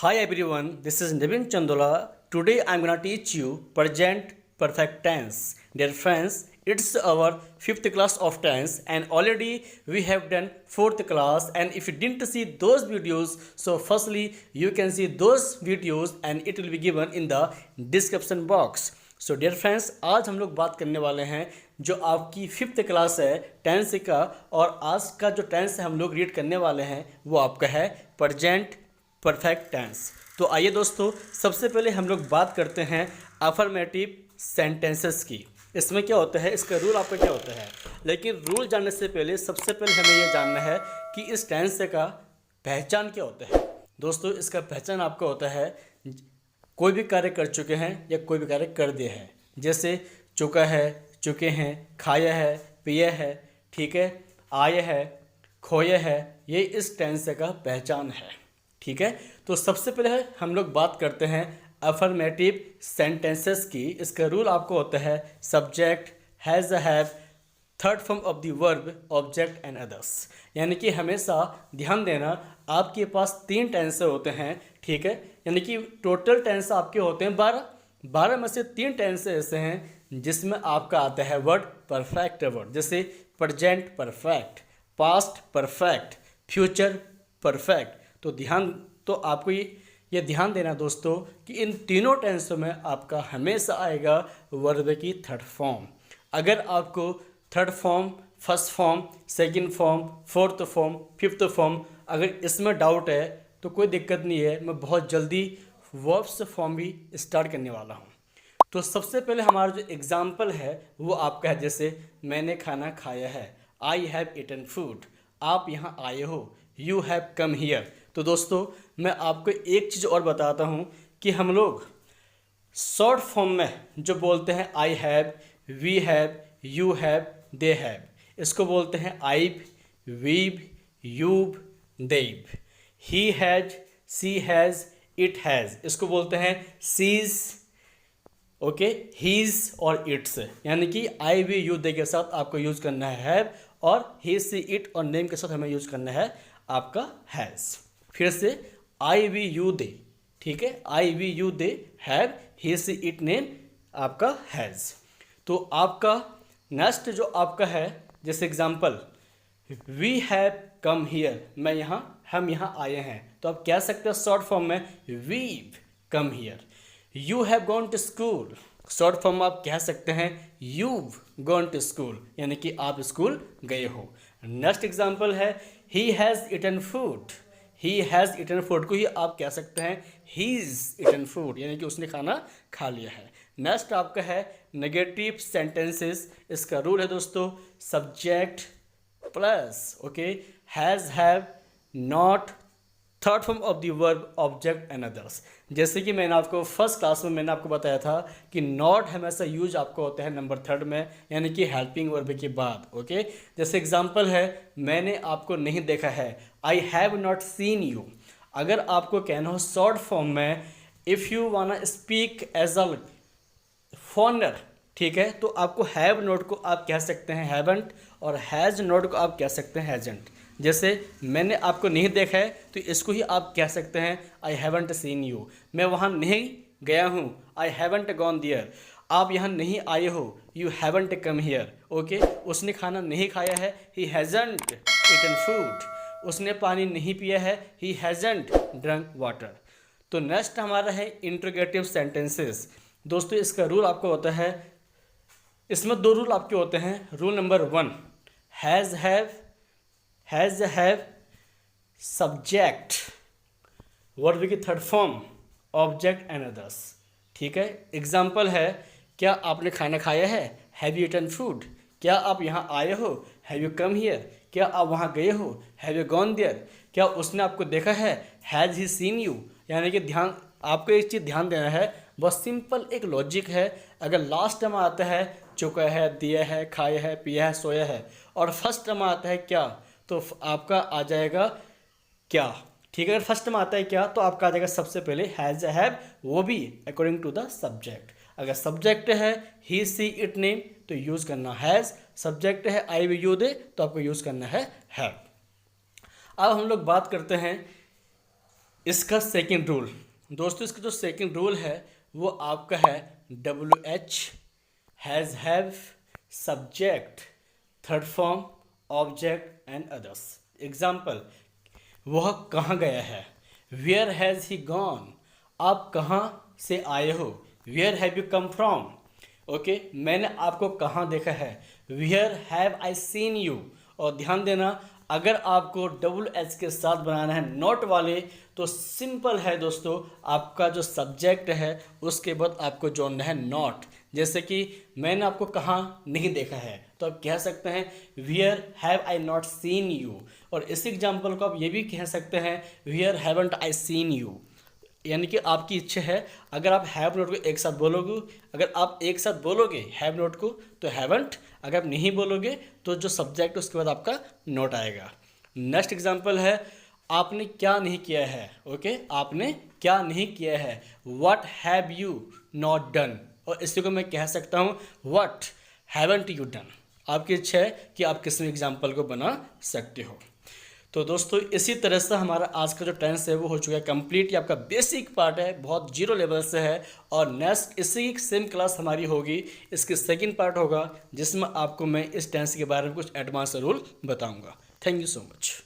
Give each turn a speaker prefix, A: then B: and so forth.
A: Hi everyone, this is Navin Chandola. Today I'm gonna teach you present perfect tense. Dear friends, it's our fifth class of tense and already we have done fourth class, and if you didn't see those videos, so firstly you can see those videos and it will be given in the description box. So dear friends, आज हम लोग बात करने वाले हैं जो आपकी fifth class है टेंस का, और आज का जो टेंस है हम लोग रीड करने वाले हैं वो आपका है प्रेजेंट परफेक्ट टेंस। तो आइए दोस्तों, सबसे पहले हम लोग बात करते हैं अफर्मेटिव सेंटेंसेस की। इसमें क्या होता है, इसका रूल आपका क्या होता है, लेकिन रूल जानने से पहले सबसे पहले हमें यह जानना है कि इस टेंस का पहचान क्या होता है। दोस्तों, इसका पहचान आपका होता है कोई भी कार्य कर चुके हैं या कोई भी कार्य कर दिए हैं, जैसे चुका है, चुके हैं, खाया है, पिया है, ठीक है, आए है, खोया है, ये इस टेंस का पहचान है। ठीक है, तो सबसे पहले हम लोग बात करते हैं अफर्मेटिव सेंटेंसेस की। इसका रूल आपको होता है subject, has, have, third form of the verb, object and others. यानी कि हमेशा ध्यान देना, आपके पास 3 टेंस होते हैं। ठीक है, यानी कि टोटल टेंस आपके होते हैं 12 में से 3 टेंस ऐसे हैं जिसमें आपका आता है वर्ड परफेक्ट वर्ड, जैसे present perfect, past perfect, future perfect. तो आपको ये ध्यान देना दोस्तों कि इन तीनों टेंसों में आपका हमेशा आएगा वर्ब की थर्ड फॉर्म। अगर आपको third form, first form, second form, fourth form, fifth form अगर इसमें डाउट है तो कोई दिक्कत नहीं है, मैं बहुत जल्दी वर्ब्स फॉर्म भी स्टार्ट करने वाला हूँ। तो सबसे पहले हमारा जो एग्जाम्पल है वो आपका है, जैसे मैंने खाना खाया है, आई हैव ईटन फूड, आप यहाँ आए हो, यू हैव कम हियर। तो दोस्तों, मैं आपको एक चीज़ और बताता हूँ कि हम लोग शॉर्ट फॉर्म में जो बोलते हैं I have, we have, you have, they have, इसको बोलते हैं I've, we've, you've, they've. He has, she has, it has, इसको बोलते हैं सीज, ओके, हीज और इट्स। यानी कि आई, वी, यू, दे के साथ आपको यूज करना है हैव, और ही, सी, इट और नेम के साथ हमें यूज करना है आपका हैज़। फिर से आई, वी, यू, दे, ठीक है, I, we, you, they, have, he, she, it, name आपका हैज़। तो आपका नेक्स्ट जो आपका है, जैसे example we have come here, हम यहाँ आए हैं, तो आप कह सकते हो शॉर्ट फॉर्म में we've come here. You have gone to school, short form आप कह सकते हैं यूव गॉन टू स्कूल, यानी कि आप स्कूल गए हो। नेक्स्ट एग्जाम्पल है he has eaten food, he has eaten food को ही आप कह सकते हैं हीज ईटन फूड, यानी कि उसने खाना खा लिया है। नेक्स्ट आपका है नेगेटिव सेंटेंसेस। इसका रूल है दोस्तों subject plus, okay, has, have, not, third form of the verb, object and others. जैसे कि मैंने आपको फर्स्ट क्लास में मैंने आपको बताया था कि नॉट हमेशा यूज आपको होता है नंबर 3 में, यानी कि हेल्पिंग वर्ब के बाद। ओके, जैसे एग्जांपल है मैंने आपको नहीं देखा है, I have not seen you. अगर आपको कहना हो शॉर्ट फॉर्म में, if you wanna speak as a foreigner, ठीक है, तो आपको हैव नोट को आप कह सकते हैं हैवंट, और हैज़ नोट को आप कह सकते हैं हैजेंट। जैसे मैंने आपको नहीं देखा है तो इसको ही आप कह सकते हैं आई हैवंट सीन यू, मैं वहाँ नहीं गया हूँ, आई हैवंट गॉन दियर। आप यहाँ नहीं आए हो, you haven't come here. Okay, उसने खाना नहीं खाया है, ही हैजंट ईटन फूड, उसने पानी नहीं पिया है, ही हैजंट ड्रंक वाटर। तो नेक्स्ट हमारा है इंट्रोगेटिव सेंटेंसेस। दोस्तों, इसका रूल आपको होता है, इसमें 2 रूल आपके होते हैं। Rule number 1, has, have, subject, verb की third form, object and others. ठीक है, एग्जाम्पल है क्या आपने खाना खाया है, हैव यू ईटन फूड, क्या आप यहाँ आए हो, हैव यू कम हियर, क्या आप वहाँ गए हो, हैव यू गॉन देयर, क्या उसने आपको देखा है, हैज़ ही सीन यू। यानी कि आपको एक चीज़ ध्यान देना है, बस सिंपल एक लॉजिक है। अगर लास्ट में आता है चुका है, दिया है, खाया है, पिया है, सोया है, और फर्स्ट में आता है क्या, तो आपका आ जाएगा क्या। ठीक है, अगर फर्स्ट में आता है क्या तो आपका आ जाएगा सबसे पहले हैज़, हैव, वो भी अकॉर्डिंग टू द सब्जेक्ट। अगर सब्जेक्ट है ही, सी, इट, नेम, तो यूज़ करना हैज़। सब्जेक्ट है आई, वी, यू, दे, तो आपको यूज़ करना है हैव। अब हम लोग बात करते हैं इसका सेकंड रूल, दोस्तों इसका जो सेकंड रूल है वो आपका है WH has have subject third form object and others. Example, वह कहाँ गया है, वेयर हैज़ ही गॉन, आप कहाँ से आए हो, where have you come from. Okay, मैंने आपको कहाँ देखा है, where have I seen you. और ध्यान देना, अगर आपको WH के साथ बनाना है नॉट वाले तो सिंपल है दोस्तों, आपका जो सब्जेक्ट है उसके बाद आपको जोड़ना है नॉट। जैसे कि मैंने आपको कहाँ नहीं देखा है तो आप कह सकते हैं where have I not seen you. और इस एग्जाम्पल को आप ये भी कह सकते हैं where haven't I seen you. यानी कि आपकी इच्छा है, अगर आप हैव नोट को एक साथ बोलोगे, अगर आप एक साथ बोलोगे हैव नोट को तो हैवंट, अगर आप नहीं बोलोगे तो जो सब्जेक्ट उसके बाद आपका नोट आएगा। नेक्स्ट एग्जांपल है आपने क्या नहीं किया है। ओके, आपने क्या नहीं किया है, what have you not done. और इसी को मैं कह सकता हूँ व्हाट हैवंट यू डन। आपकी इच्छा है कि आप किसी एग्जाम्पल को बना सकते हो। तो दोस्तों इसी तरह से हमारा आज का जो टेंस है वो हो चुका है कंप्लीट। ये आपका बेसिक पार्ट है, बहुत जीरो लेवल से है। और नेक्स्ट इसी सेम क्लास हमारी होगी, इसकी सेकंड पार्ट होगा जिसमें आपको मैं इस टेंस के बारे में कुछ एडवांस रूल बताऊंगा। Thank you so much.